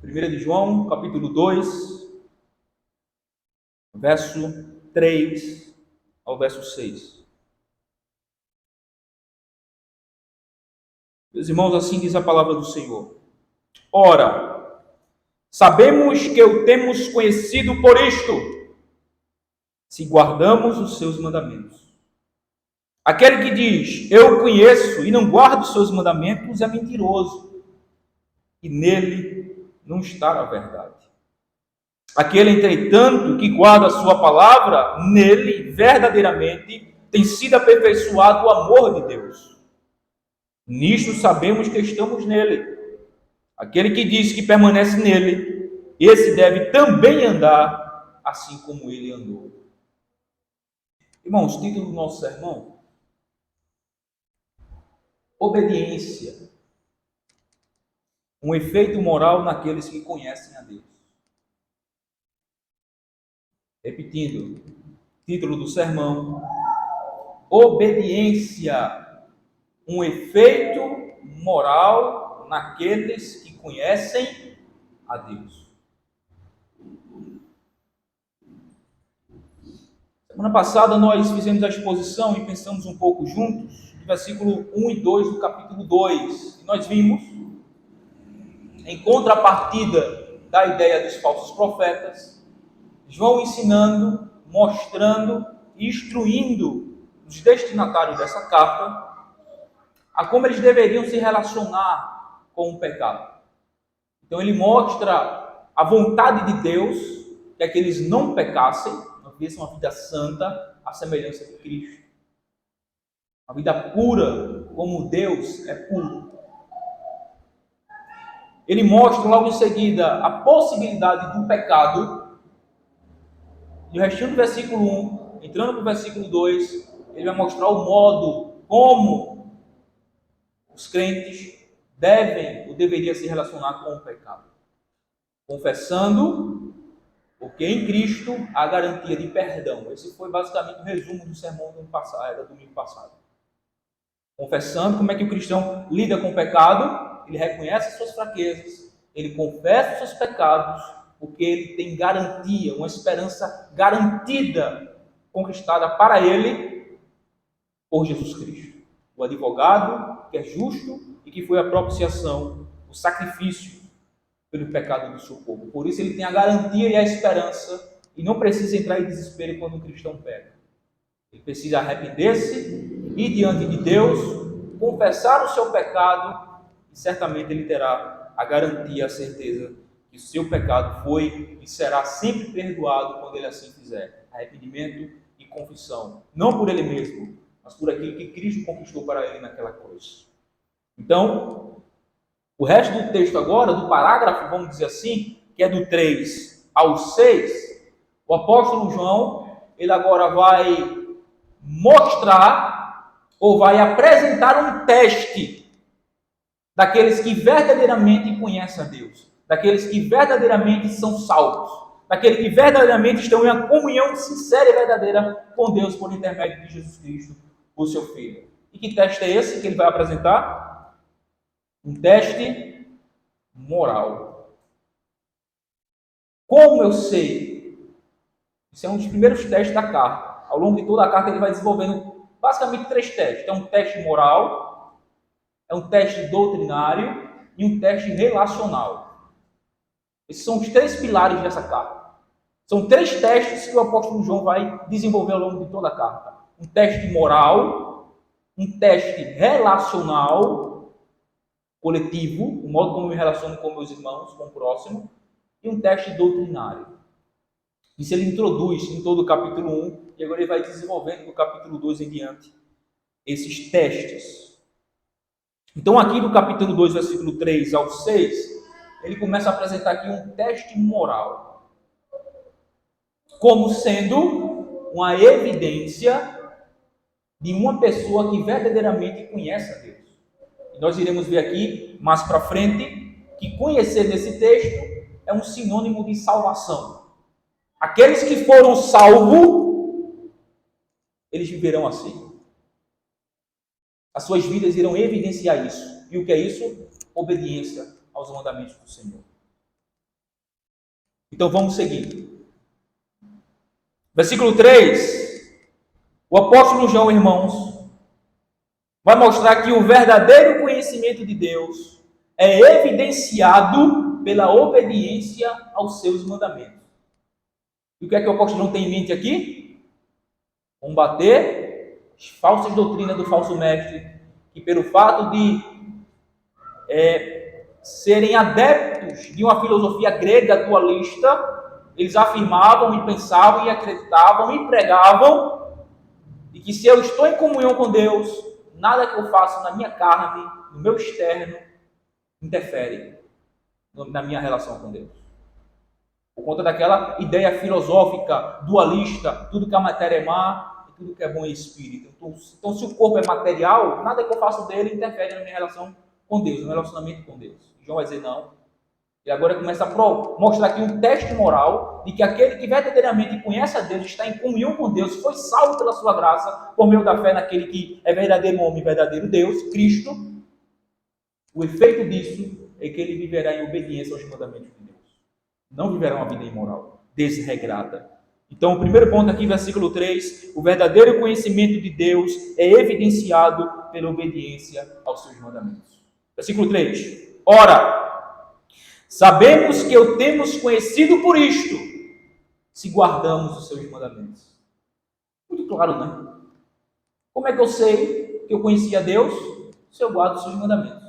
1 de João, capítulo 2, verso 3 ao verso 6. Meus irmãos, assim diz a palavra do Senhor. Ora, sabemos que o temos conhecido por isto, se guardamos os seus mandamentos. Aquele que diz, eu o conheço, e não guarda os seus mandamentos, é mentiroso, e nele não está a verdade. Aquele, entretanto, que guarda a sua palavra, nele, verdadeiramente, tem sido aperfeiçoado o amor de Deus. Nisto sabemos que estamos nele. Aquele que diz que permanece nele, esse deve também andar assim como ele andou. Irmãos, título do nosso sermão: obediência. Um efeito moral naqueles que conhecem a Deus. Repetindo, título do sermão: obediência. Um efeito moral naqueles que conhecem a Deus. Semana passada nós fizemos a exposição e pensamos um pouco juntos, do versículo 1 e 2 do capítulo 2. E nós vimos, em contrapartida da ideia dos falsos profetas, João ensinando, mostrando e instruindo os destinatários dessa carta a como eles deveriam se relacionar com o pecado. Então ele mostra a vontade de Deus, que é que eles não pecassem, não vivessem uma vida santa, à semelhança de Cristo. Uma vida pura, como Deus é puro. Ele mostra logo em seguida a possibilidade do pecado. E o restinho do versículo 1, entrando para o versículo 2, ele vai mostrar o modo como os crentes devem ou deveriam se relacionar com o pecado. Confessando, porque em Cristo há garantia de perdão. Esse foi basicamente o resumo do sermão do domingo passado. Confessando como é que o cristão lida com o pecado, ele reconhece as suas fraquezas, ele confessa os seus pecados, porque ele tem garantia, uma esperança garantida, conquistada para ele por Jesus Cristo. O advogado que é justo e que foi a propiciação, o sacrifício pelo pecado do seu povo. Por isso ele tem a garantia e a esperança e não precisa entrar em desespero quando um cristão peca. Ele precisa arrepender-se, ir diante de Deus, confessar o seu pecado e certamente ele terá a garantia, a certeza que o seu pecado foi e será sempre perdoado quando ele assim fizer. Arrependimento e confissão, não por ele mesmo, mas por aquilo que Cristo conquistou para ele naquela cruz. Então, o resto do texto agora, do parágrafo, vamos dizer assim, que é do 3 ao 6, o apóstolo João, ele agora vai mostrar, ou vai apresentar um teste daqueles que verdadeiramente conhecem a Deus, daqueles que verdadeiramente são salvos, daqueles que verdadeiramente estão em uma comunhão sincera e verdadeira com Deus por intermédio de Jesus Cristo, o seu Filho. E que teste é esse que ele vai apresentar? Um teste moral. Como eu sei? Esse é um dos primeiros testes da carta. Ao longo de toda a carta ele vai desenvolvendo basicamente 3 testes. É um teste moral, é um teste doutrinário e um teste relacional. Esses são os 3 pilares dessa carta. São 3 testes que o apóstolo João vai desenvolver ao longo de toda a carta. Um teste moral, um teste relacional, coletivo, o modo como eu me relaciono com meus irmãos, com o próximo, e um teste doutrinário. Isso ele introduz em todo o capítulo 1, e agora ele vai desenvolvendo do capítulo 2 em diante esses testes. Então aqui no capítulo 2, versículo 3 ao 6, ele começa a apresentar aqui um teste moral, como sendo uma evidência de uma pessoa que verdadeiramente conhece a Deus. E nós iremos ver aqui, mais para frente, que conhecer nesse texto é um sinônimo de salvação. Aqueles que foram salvos, eles viverão assim. As suas vidas irão evidenciar isso. E o que é isso? Obediência aos mandamentos do Senhor. Então vamos seguir. Versículo 3. O apóstolo João, irmãos, vai mostrar que o verdadeiro conhecimento de Deus é evidenciado pela obediência aos seus mandamentos. E o que é que o apóstolo João tem em mente aqui? Combater as falsas doutrinas do falso mestre, que pelo fato de serem adeptos de uma filosofia grega dualista, eles afirmavam e pensavam e acreditavam e pregavam, e que se eu estou em comunhão com Deus, nada que eu faço na minha carne, no meu externo, interfere na minha relação com Deus. Por conta daquela ideia filosófica dualista, tudo que a matéria é má e tudo que é bom é espírito. Então, se o corpo é material, nada que eu faço dele interfere na minha relação com Deus, no meu relacionamento com Deus. João vai dizer não. E agora começa a mostrar aqui um teste moral de que aquele que verdadeiramente conhece a Deus, está em comunhão com Deus, foi salvo pela sua graça, por meio da fé naquele que é verdadeiro homem, verdadeiro Deus, Cristo. O efeito disso é que ele viverá em obediência aos mandamentos de Deus. Não viverá uma vida imoral, desregrada. Então, o primeiro ponto aqui, versículo 3, o verdadeiro conhecimento de Deus é evidenciado pela obediência aos seus mandamentos. Versículo 3. Ora, sabemos que o temos conhecido por isto, se guardamos os seus mandamentos. Muito claro, né? Como é que eu sei que eu conheci a Deus? Se eu guardo os seus mandamentos.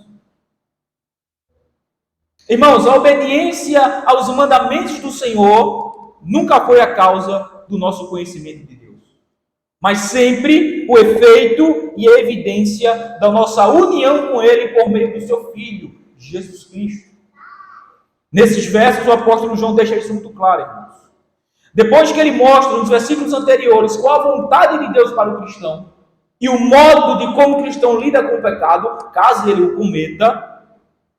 Irmãos, a obediência aos mandamentos do Senhor nunca foi a causa do nosso conhecimento de Deus, mas sempre o efeito e a evidência da nossa união com Ele por meio do seu Filho, Jesus Cristo. Nesses versos, o apóstolo João deixa isso muito claro, irmãos. Depois que ele mostra nos versículos anteriores qual a vontade de Deus para o cristão e o modo de como o cristão lida com o pecado, caso ele o cometa,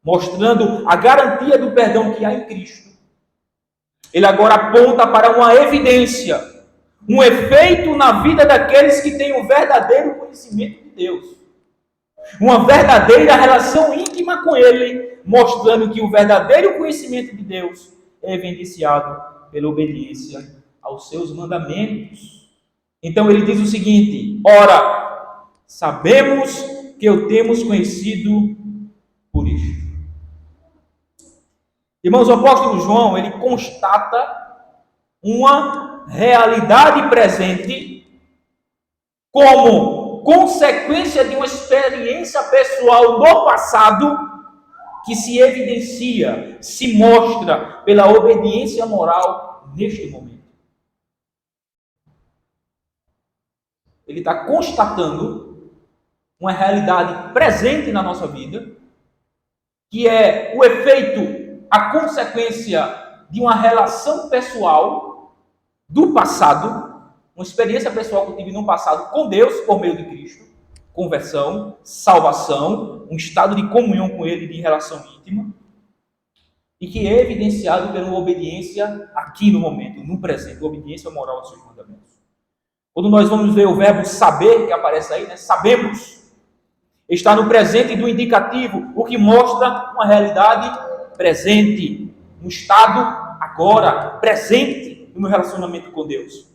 mostrando a garantia do perdão que há em Cristo, ele agora aponta para uma evidência, um efeito na vida daqueles que têm o verdadeiro conhecimento de Deus, uma verdadeira relação íntima com Ele, mostrando que o verdadeiro conhecimento de Deus é evidenciado pela obediência aos seus mandamentos. Então ele diz o seguinte: ora, sabemos que o temos conhecido por isto. Irmãos, o apóstolo João, ele constata uma realidade presente como consequência de uma experiência pessoal no passado que se evidencia, se mostra pela obediência moral neste momento. Ele está constatando uma realidade presente na nossa vida, que é o efeito, a consequência de uma relação pessoal do passado, uma experiência pessoal que eu tive no passado com Deus por meio de Cristo, conversão, salvação, um estado de comunhão com Ele, de relação íntima, e que é evidenciado pela obediência aqui no momento, no presente, obediência moral aos seus mandamentos. Quando nós vamos ver o verbo saber, que aparece aí, né? Sabemos, está no presente do indicativo, o que mostra uma realidade presente, um estado agora, presente no meu relacionamento com Deus.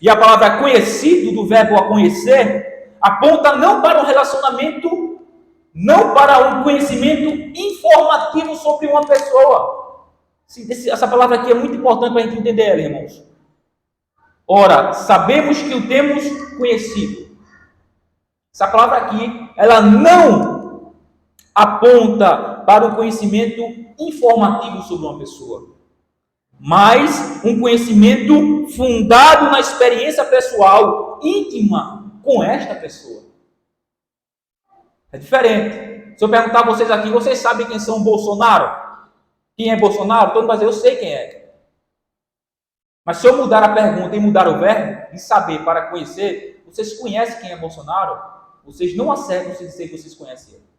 E a palavra conhecido, do verbo a conhecer, aponta não para um relacionamento, não para um conhecimento informativo sobre uma pessoa. Essa palavra aqui é muito importante para a gente entender ela, irmãos. Ora, sabemos que o temos conhecido. Essa palavra aqui, ela não aponta para um conhecimento informativo sobre uma pessoa, mas um conhecimento fundado na experiência pessoal, íntima com esta pessoa. É diferente. Se eu perguntar a vocês aqui, vocês sabem quem são Bolsonaro? Quem é Bolsonaro? Todo mundo vai dizer, eu sei quem é. Mas se eu mudar a pergunta e mudar o verbo, de saber para conhecer, vocês conhecem quem é Bolsonaro? Vocês não acertam se dizer que vocês conhecem ele.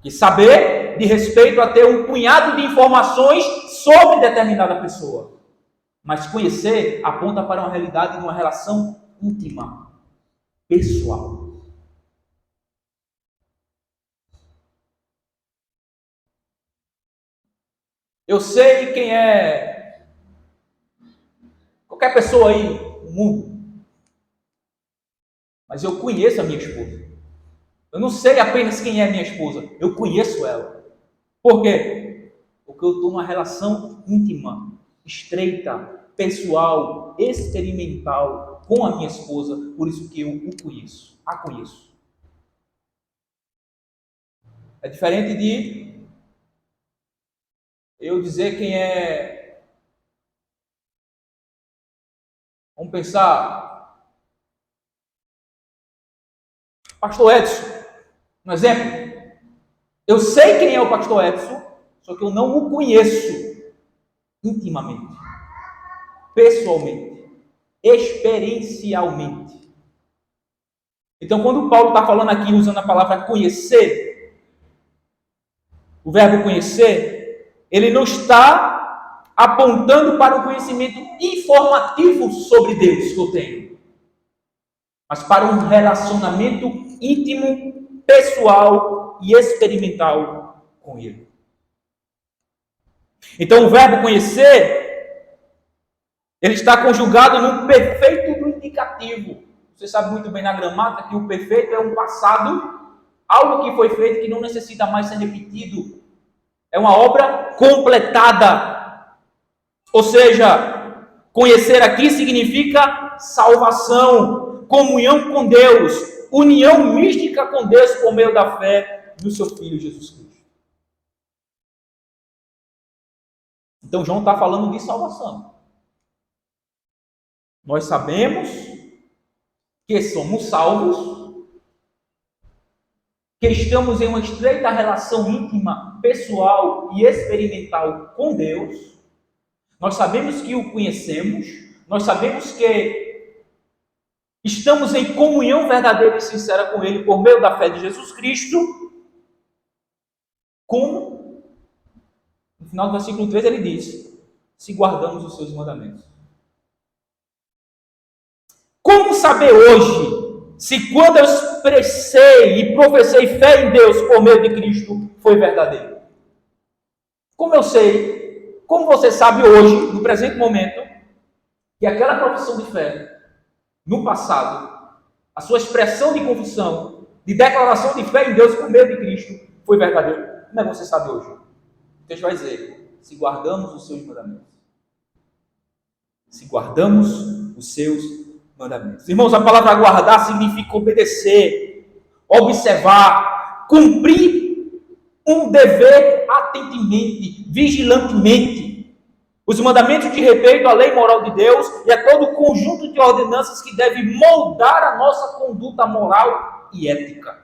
E saber de respeito a ter um punhado de informações sobre determinada pessoa. Mas conhecer aponta para uma realidade de uma relação íntima, pessoal. Eu sei quem é qualquer pessoa aí no mundo, mas eu conheço a minha esposa. Eu não sei apenas quem é minha esposa, eu conheço ela. Por quê? Porque eu estou numa relação íntima, estreita, pessoal, experimental com a minha esposa, por isso que eu o conheço, a conheço. É diferente de eu dizer quem é. Vamos pensar, Pastor Edson, um exemplo. Eu sei quem é o Pastor Edson, só que eu não o conheço intimamente, pessoalmente, experiencialmente. Então, quando Paulo está falando aqui, usando a palavra conhecer, o verbo conhecer, ele não está apontando para um conhecimento informativo sobre Deus que eu tenho, mas para um relacionamento íntimo, pessoal e experimental com Ele. Então, o verbo conhecer, ele está conjugado no perfeito do indicativo. Você sabe muito bem na gramática que o perfeito é um passado, algo que foi feito que não necessita mais ser repetido. É uma obra completada. Ou seja, conhecer aqui significa salvação, comunhão com Deus, união mística com Deus por meio da fé no seu Filho Jesus Cristo. Então, João está falando de salvação. Nós sabemos que somos salvos, que estamos em uma estreita relação íntima, pessoal e experimental com Deus. Nós sabemos que o conhecemos, nós sabemos que estamos em comunhão verdadeira e sincera com Ele por meio da fé de Jesus Cristo. Como? No final do versículo 3 ele diz: se guardamos os seus mandamentos. Como saber hoje se quando eu expressei e professei fé em Deus por meio de Cristo foi verdadeiro? Como eu sei, como você sabe hoje, no presente momento, que aquela profissão de fé, no passado, a sua expressão de confissão, de declaração de fé em Deus por meio de Cristo foi verdadeiro? Como é que você sabe hoje? O texto vai dizer: se guardamos os seus mandamentos. Se guardamos os seus mandamentos. Irmãos, a palavra guardar significa obedecer, observar, cumprir um dever atentamente, vigilantemente. Os mandamentos de respeito à lei moral de Deus e a todo o conjunto de ordenanças que deve moldar a nossa conduta moral e ética.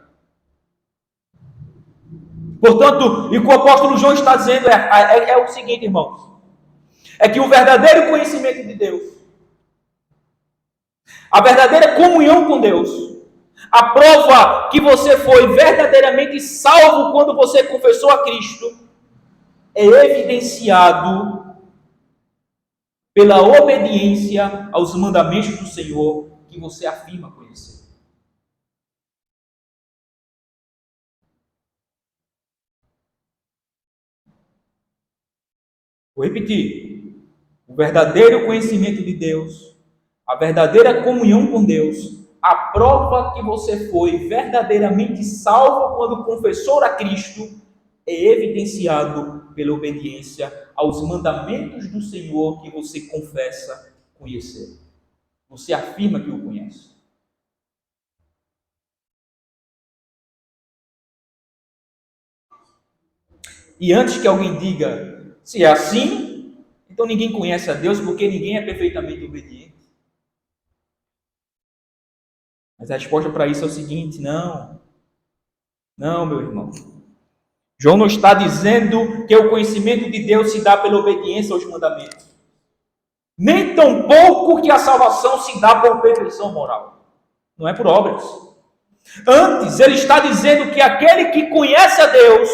Portanto, e o que o apóstolo João está dizendo é o seguinte, irmãos: é que o verdadeiro conhecimento de Deus, a verdadeira comunhão com Deus, a prova que você foi verdadeiramente salvo quando você confessou a Cristo, é evidenciado pela obediência aos mandamentos do Senhor que você afirma conhecer. Vou repetir: o verdadeiro conhecimento de Deus, a verdadeira comunhão com Deus, a prova que você foi verdadeiramente salvo quando confessou a Cristo, é evidenciado pela obediência aos mandamentos do Senhor que você confessa conhecer. Você afirma que o conhece. E antes que alguém diga, se é assim, então ninguém conhece a Deus, porque ninguém é perfeitamente obediente. Mas a resposta para isso é o seguinte: não, meu irmão. João não está dizendo que o conhecimento de Deus se dá pela obediência aos mandamentos. Nem tampouco que a salvação se dá por perfeição moral. Não é por obras. Antes, ele está dizendo que aquele que conhece a Deus,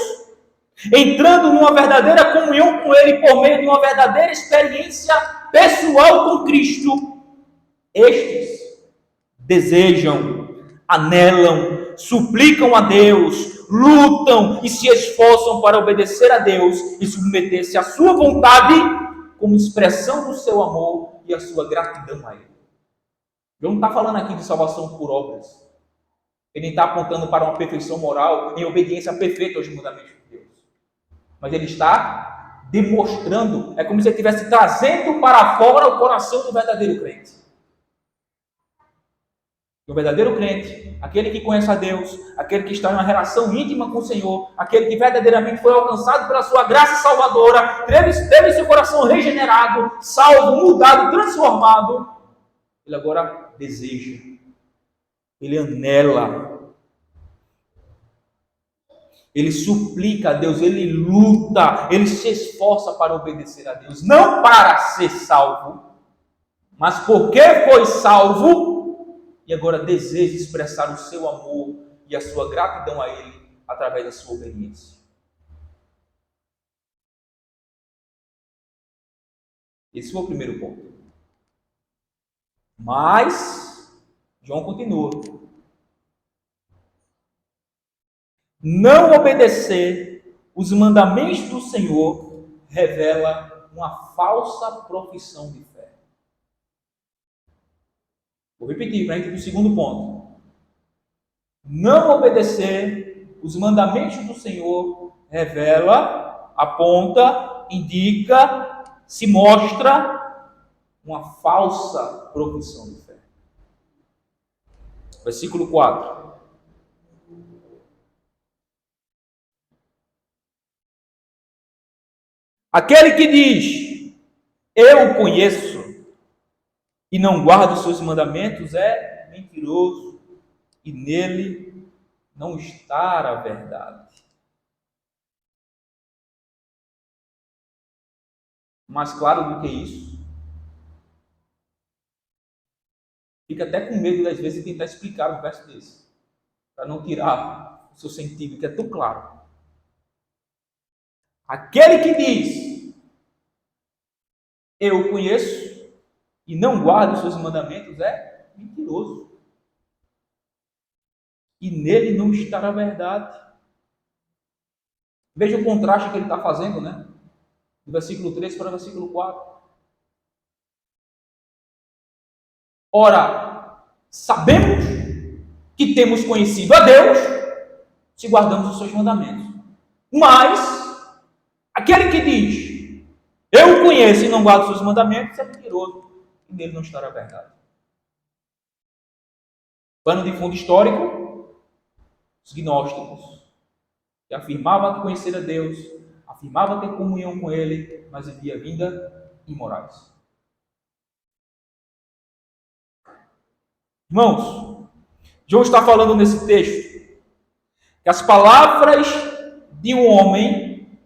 entrando numa verdadeira comunhão com Ele por meio de uma verdadeira experiência pessoal com Cristo, estes desejam, anelam, suplicam a Deus, lutam e se esforçam para obedecer a Deus e submeter-se à sua vontade como expressão do seu amor e a sua gratidão a Ele. João não está falando aqui de salvação por obras. Ele está apontando para uma perfeição moral em obediência perfeita aos mandamentos de Deus. Mas ele está demonstrando, é como se ele estivesse trazendo para fora o coração do verdadeiro crente. O verdadeiro crente, aquele que conhece a Deus, aquele que está em uma relação íntima com o Senhor, aquele que verdadeiramente foi alcançado pela sua graça salvadora, teve seu coração regenerado, salvo, mudado, transformado, ele agora deseja, ele anela, ele suplica a Deus, ele luta, ele se esforça para obedecer a Deus, não para ser salvo, mas porque foi salvo, e agora deseja expressar o seu amor e a sua gratidão a Ele através da sua obediência. Esse foi o primeiro ponto. Mas, João continua. Não obedecer os mandamentos do Senhor revela uma falsa profissão de fé. Vou repetir para a gente ir para o segundo ponto. Não obedecer os mandamentos do Senhor revela, aponta, indica, se mostra uma falsa profissão de fé. Versículo 4. Aquele que diz, eu o conheço, e não guarda os seus mandamentos, é mentiroso, e nele não está a verdade. Mais claro do que isso, fica até com medo, às vezes, de tentar explicar um verso desse, para não tirar o seu sentido, que é tão claro. Aquele que diz, eu o conheço, e não guarda os seus mandamentos, é mentiroso. E nele não está a verdade. Veja o contraste que ele está fazendo, né? Do versículo 3 para o versículo 4. Ora, sabemos que temos conhecido a Deus se guardamos os seus mandamentos. Mas, aquele que diz, eu o conheço e não guardo os seus mandamentos, é mentiroso. E nele não está a verdade. Pano de fundo histórico, os gnósticos, que afirmavam conhecer a Deus, afirmavam ter comunhão com Ele, mas vivia vida imorais. Irmãos, João está falando nesse texto que as palavras de um homem,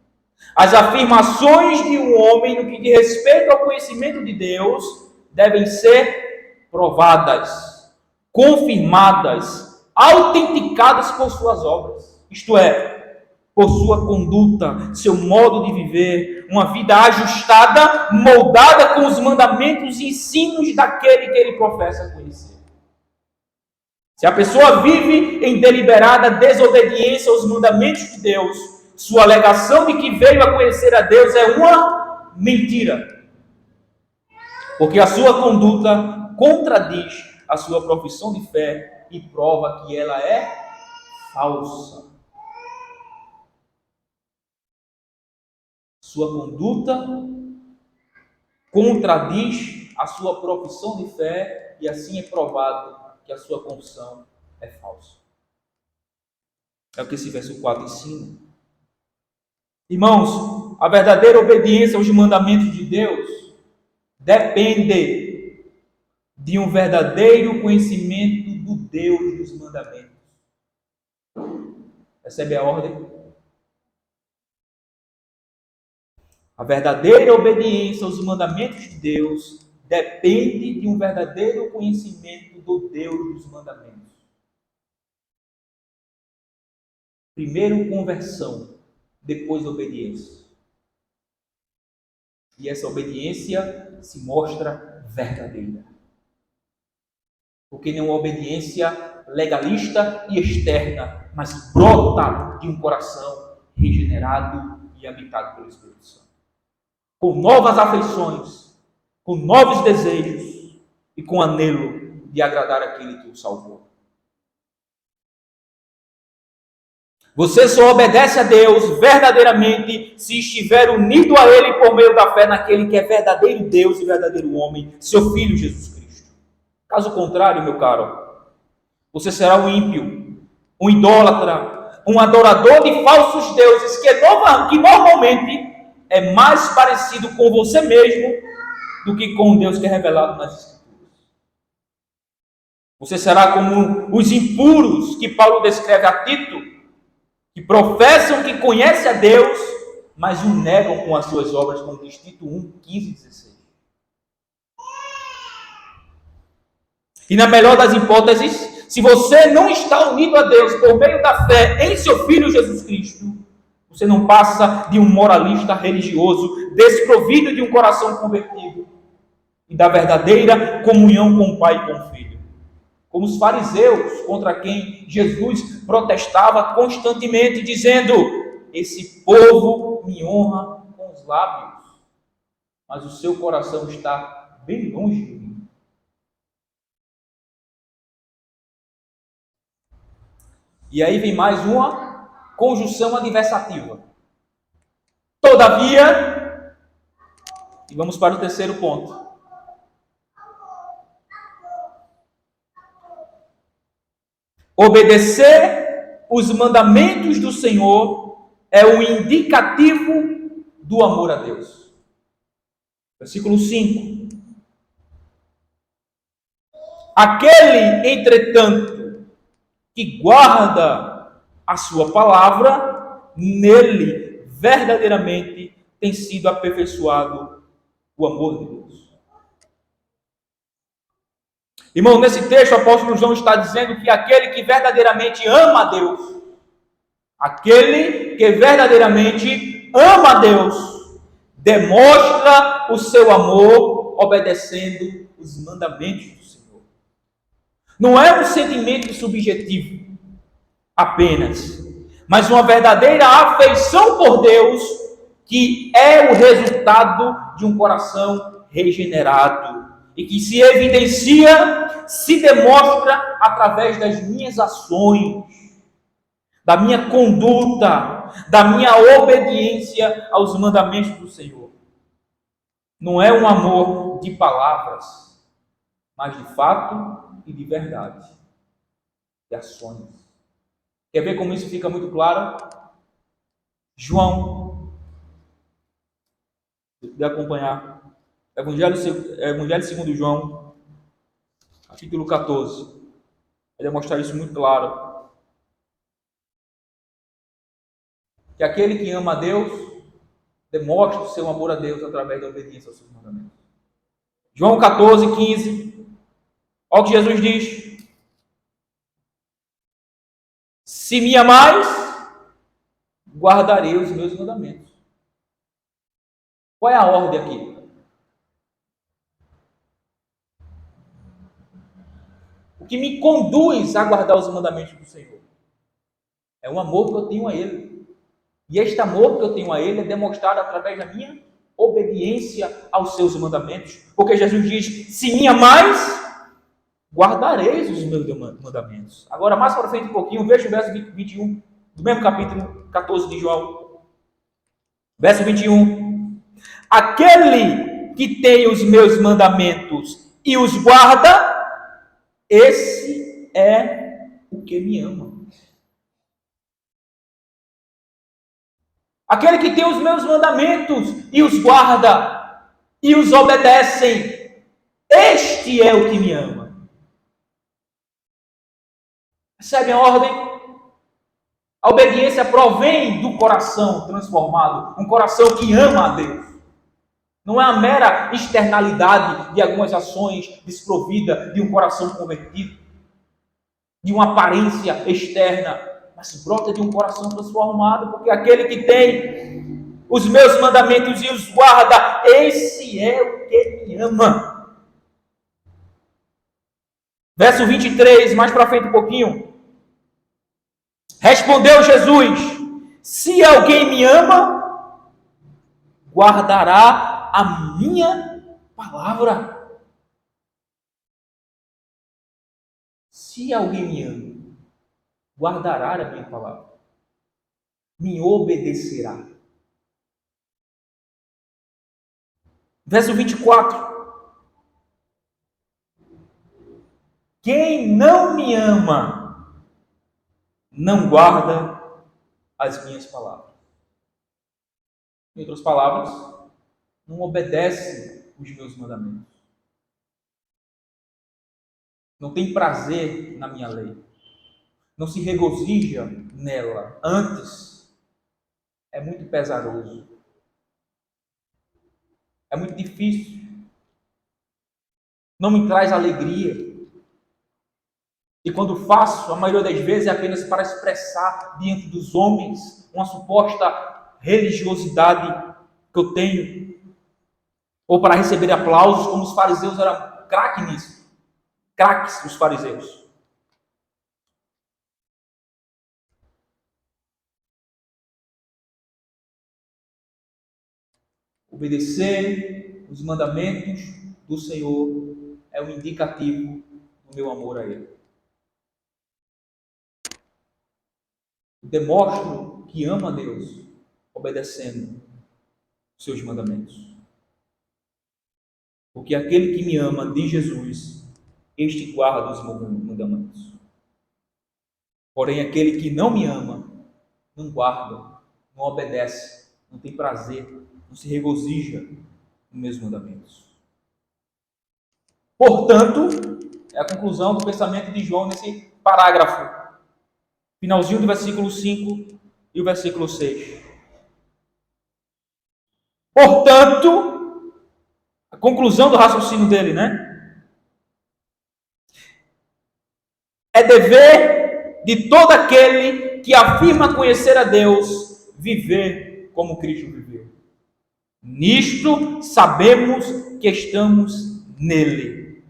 as afirmações de um homem no que diz respeito ao conhecimento de Deus, devem ser provadas, confirmadas, autenticadas por suas obras. Isto é, por sua conduta, seu modo de viver, uma vida ajustada, moldada com os mandamentos e ensinos daquele que ele professa conhecer. Se a pessoa vive em deliberada desobediência aos mandamentos de Deus, sua alegação de que veio a conhecer a Deus é uma mentira. Porque a sua conduta contradiz a sua profissão de fé e prova que ela é falsa. Sua conduta contradiz a sua profissão de fé e assim é provado que a sua confissão é falsa. É o que esse verso 4 ensina. Irmãos, a verdadeira obediência aos mandamentos de Deus depende de um verdadeiro conhecimento do Deus dos mandamentos. Percebe a ordem? A verdadeira obediência aos mandamentos de Deus depende de um verdadeiro conhecimento do Deus dos mandamentos. Primeiro conversão, depois obediência. E essa obediência se mostra verdadeira. Porque nenhuma obediência legalista e externa, mas brota de um coração regenerado e habitado pelo Espírito Santo. Com novas afeições, com novos desejos e com anelo de agradar aquele que o salvou. Você só obedece a Deus verdadeiramente se estiver unido a Ele por meio da fé naquele que é verdadeiro Deus e verdadeiro homem, seu Filho Jesus Cristo. Caso contrário, meu caro, você será um ímpio, um idólatra, um adorador de falsos deuses que normalmente é mais parecido com você mesmo do que com o Deus que é revelado nas Escrituras. Você será como os impuros que Paulo descreve a Tito, que professam que conhecem a Deus, mas o negam com as suas obras, como diz Tito 1, 15 e 16. E na melhor das hipóteses, se você não está unido a Deus por meio da fé em seu Filho Jesus Cristo, você não passa de um moralista religioso, desprovido de um coração convertido e da verdadeira comunhão com o Pai e com o Filho. Como os fariseus, contra quem Jesus protestava constantemente, dizendo: esse povo me honra com os lábios, mas o seu coração está bem longe de mim. E aí vem mais uma conjunção adversativa. Todavia, e vamos para o terceiro ponto. Obedecer os mandamentos do Senhor é o indicativo do amor a Deus. Versículo 5. Aquele, entretanto, que guarda a sua palavra, nele verdadeiramente tem sido aperfeiçoado o amor de Deus. Irmão, nesse texto o apóstolo João está dizendo que aquele que verdadeiramente ama a Deus, aquele que verdadeiramente ama a Deus, demonstra o seu amor obedecendo os mandamentos do Senhor. Não é um sentimento subjetivo apenas, mas uma verdadeira afeição por Deus, que é o resultado de um coração regenerado e que se evidencia, se demonstra através das minhas ações, da minha conduta, da minha obediência aos mandamentos do Senhor. Não é um amor de palavras, mas de fato e de verdade, de ações. Quer ver como isso fica muito claro? João, de acompanhar, Evangelho segundo João, capítulo 14, vai demonstrar isso muito claro. Que aquele que ama a Deus, demonstra o seu amor a Deus através da obediência aos seus mandamentos. João 14, 15, olha o que Jesus diz: se me amais, guardarei os meus mandamentos. Qual é a ordem aqui? O que me conduz a guardar os mandamentos do Senhor é o amor que eu tenho a Ele. E este amor que eu tenho a Ele é demonstrado através da minha obediência aos seus mandamentos. Porque Jesus diz: se me amais, guardareis os meus mandamentos. Agora, mais para frente um pouquinho, veja o verso 21, do mesmo capítulo 14 de João. Verso 21. Aquele que tem os meus mandamentos e os guarda, esse é o que me ama. Aquele que tem os meus mandamentos e os guarda e os obedecem, este é o que me ama. Percebe a ordem? A obediência provém do coração transformado, um coração que ama a Deus. Não é a mera externalidade de algumas ações desprovida de um coração convertido, de uma aparência externa, mas brota de um coração transformado, porque aquele que tem os meus mandamentos e os guarda, esse é o que me ama. Verso 23, mais para frente um pouquinho. Respondeu Jesus: se alguém me ama, guardará a minha palavra. Se alguém me ama, guardará a minha palavra, me obedecerá. Verso 24. Quem não me ama, não guarda as minhas palavras. Em outras palavras, não obedece os meus mandamentos. Não tem prazer na minha lei. Não se regozija nela. Antes, é muito pesaroso. É muito difícil. Não me traz alegria. E quando faço, a maioria das vezes é apenas para expressar diante dos homens uma suposta religiosidade que eu tenho, ou para receber aplausos, como os fariseus eram craques nisso. Craques, os fariseus. Obedecer os mandamentos do Senhor é um indicativo do meu amor a Ele. Eu demonstro que amo a Deus obedecendo os seus mandamentos. Porque aquele que me ama, diz Jesus, este guarda os mandamentos. Porém, aquele que não me ama, não guarda, não obedece, não tem prazer, não se regozija nos meus mandamentos. Portanto, é a conclusão do pensamento de João nesse parágrafo. Finalzinho do versículo 5 e o versículo 6. Portanto, a conclusão do raciocínio dele, né? É dever de todo aquele que afirma conhecer a Deus viver como Cristo viveu. Nisto sabemos que estamos nele.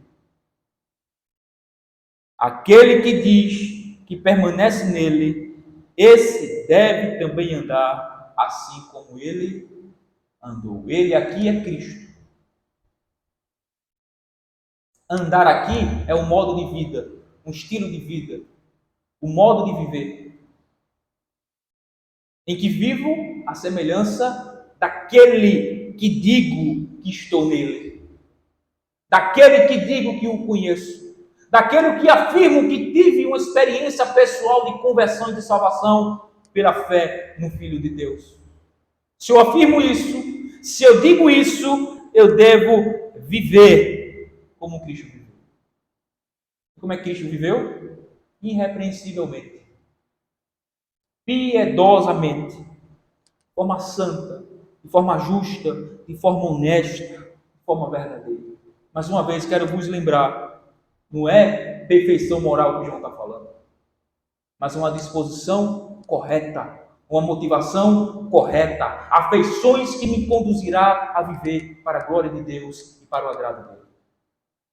Aquele que diz que permanece nele, esse deve também andar assim como ele andou. Ele aqui é Cristo. Andar aqui é um modo de vida, um estilo de vida, um modo de viver, em que vivo a semelhança daquele que digo que estou nele, daquele que digo que o conheço, daquele que afirmo que tive uma experiência pessoal de conversão e de salvação pela fé no Filho de Deus. Se eu afirmo isso, se eu digo isso, eu devo viver como Cristo viveu. Como é que Cristo viveu? Irrepreensivelmente, piedosamente, de forma santa, de forma justa, de forma honesta, de forma verdadeira. Mais uma vez, quero vos lembrar, não é perfeição moral que João está falando, mas uma disposição correta, uma motivação correta, afeições que me conduzirá a viver para a glória de Deus e para o agrado dele.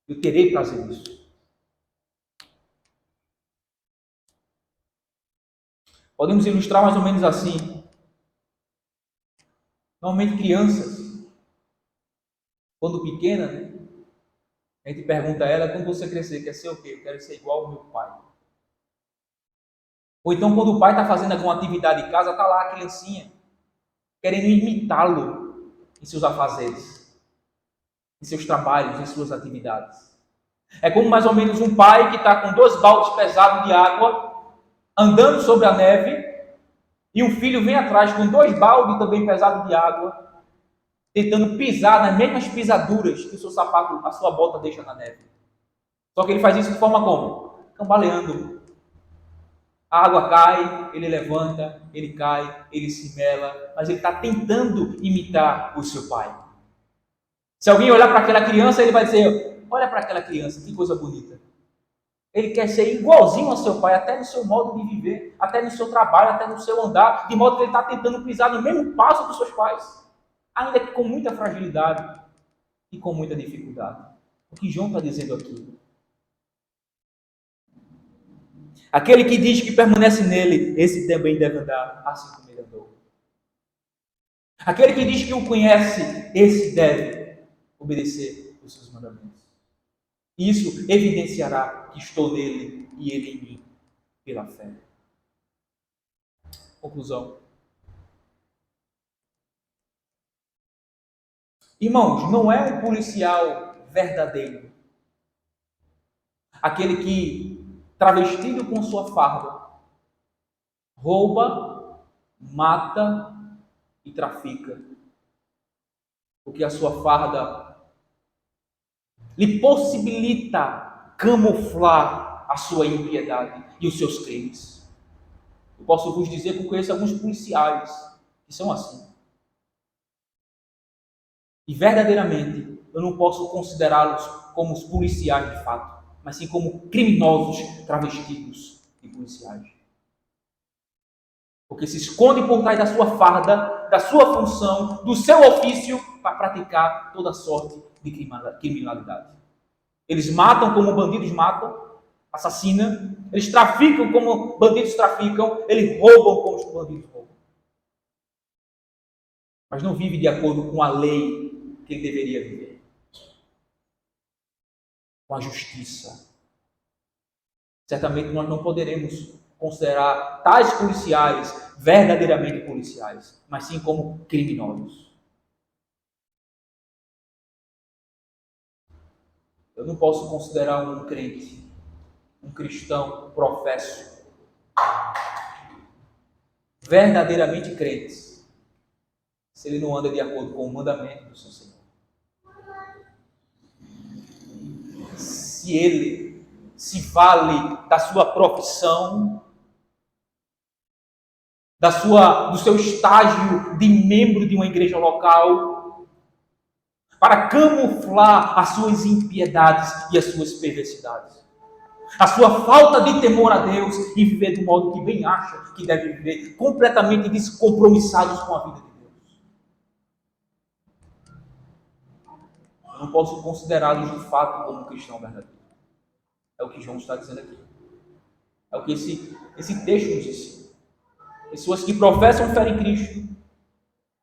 Eu terei prazer nisso. Podemos ilustrar mais ou menos assim. Normalmente crianças, quando pequena, né, a gente pergunta a ela: quando você crescer, quer ser o quê? Eu quero ser igual ao meu pai. Ou então quando o pai está fazendo alguma atividade em casa, está lá a criancinha, querendo imitá-lo em seus afazeres, em seus trabalhos, em suas atividades. É como mais ou menos um pai que está com 2 baldes pesados de água, andando sobre a neve, e um filho vem atrás com 2 baldes também pesados de água, tentando pisar nas mesmas pisaduras que o seu sapato, a sua bota deixa na neve. Só que ele faz isso de forma como? Cambaleando. A água cai, ele levanta, ele cai, ele se mela, mas ele está tentando imitar o seu pai. Se alguém olhar para aquela criança, ele vai dizer: olha para aquela criança, que coisa bonita. Ele quer ser igualzinho ao seu pai, até no seu modo de viver, até no seu trabalho, até no seu andar, de modo que ele está tentando pisar no mesmo passo dos seus pais, ainda que com muita fragilidade e com muita dificuldade. O que João está dizendo aqui? Aquele que diz que permanece nele, esse também deve andar assim como ele andou. Aquele que diz que o conhece, esse deve obedecer os seus mandamentos. Isso evidenciará que estou nele e ele em mim, pela fé. Conclusão. Irmãos, não é um policial verdadeiro aquele que, travestido com sua farda, rouba, mata e trafica. Porque a sua farda lhe possibilita camuflar a sua impiedade e os seus crimes. Eu posso vos dizer que eu conheço alguns policiais que são assim. E verdadeiramente, eu não posso considerá-los como os policiais de fato, mas sim como criminosos travestidos de policiais. Porque se esconde por trás da sua farda, da sua função, do seu ofício, para praticar toda sorte de criminalidade. Eles matam como bandidos matam, assassinam. Eles traficam como bandidos traficam. Eles roubam como os bandidos roubam. Mas não vive de acordo com a lei que ele deveria viver. Com a justiça. Certamente nós não poderemos considerar tais policiais verdadeiramente policiais, mas sim como criminosos. Eu não posso considerar um crente, um cristão, professo, verdadeiramente crente, se ele não anda de acordo com o mandamento do seu Senhor. Se ele se vale da sua profissão, do seu estágio de membro de uma igreja local, para camuflar as suas impiedades e as suas perversidades, a sua falta de temor a Deus e viver do modo que bem acha que deve viver, completamente descompromissados com a vida de Deus. Eu não posso considerá-los de fato como um cristão verdadeiro. É o que João está dizendo aqui. É o que esse texto nos ensina. Pessoas que professam fé em Cristo,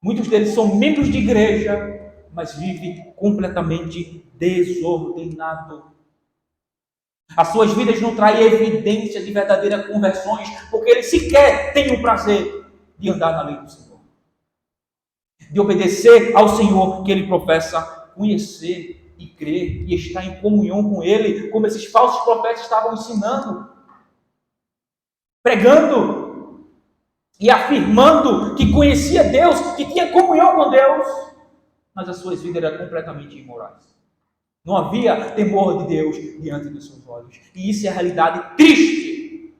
muitos deles são membros de igreja, mas vivem completamente desordenados. As suas vidas não traem evidência de verdadeiras conversões, porque eles sequer têm o prazer de andar na lei do Senhor, de obedecer ao Senhor que ele professa conhecer e crer e estar em comunhão com ele, como esses falsos profetas estavam ensinando, pregando e afirmando que conhecia Deus, que tinha comunhão com Deus, mas as suas vidas eram completamente imorais. Não havia temor de Deus diante dos seus olhos. E isso é a realidade triste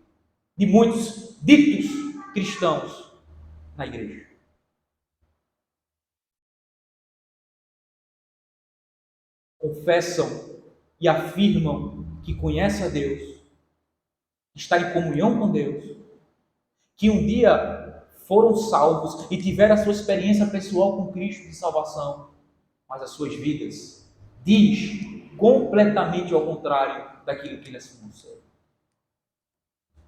de muitos ditos cristãos na igreja. Confessam e afirmam que conhecem a Deus, que está em comunhão com Deus, que um dia foram salvos e tiveram a sua experiência pessoal com Cristo de salvação, mas as suas vidas diz completamente ao contrário daquilo que eles anunciam.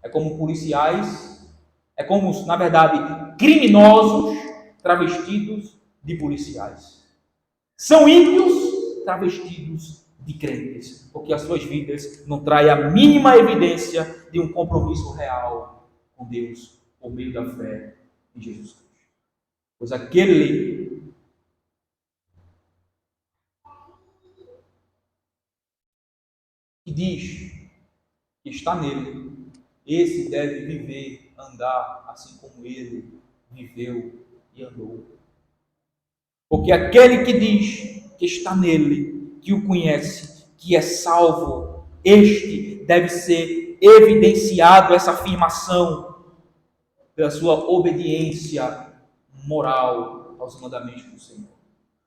É como policiais, é como, na verdade, criminosos travestidos de policiais. São ímpios travestidos de crentes, porque as suas vidas não traem a mínima evidência de um compromisso real com Deus por meio da fé em Jesus Cristo. Pois aquele que diz que está nele, esse deve viver, andar assim como ele viveu e andou. Porque aquele que diz que está nele, que o conhece, que é salvo, este deve ser evidenciado, essa afirmação, pela sua obediência moral aos mandamentos do Senhor.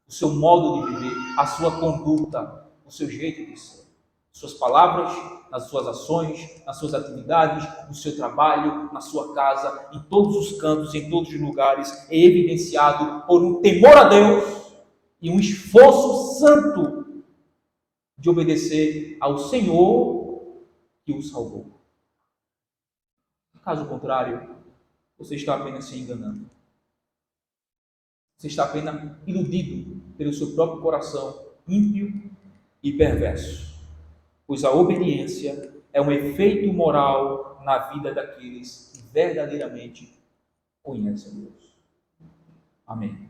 O seu modo de viver, a sua conduta, o seu jeito de ser. Suas palavras, nas suas ações, nas suas atividades, no seu trabalho, na sua casa, em todos os cantos, em todos os lugares, é evidenciado por um temor a Deus e um esforço santo de obedecer ao Senhor que o salvou. Caso contrário, você está apenas se enganando. Você está apenas iludido pelo seu próprio coração ímpio e perverso. Pois a obediência é um efeito moral na vida daqueles que verdadeiramente conhecem Deus. Amém.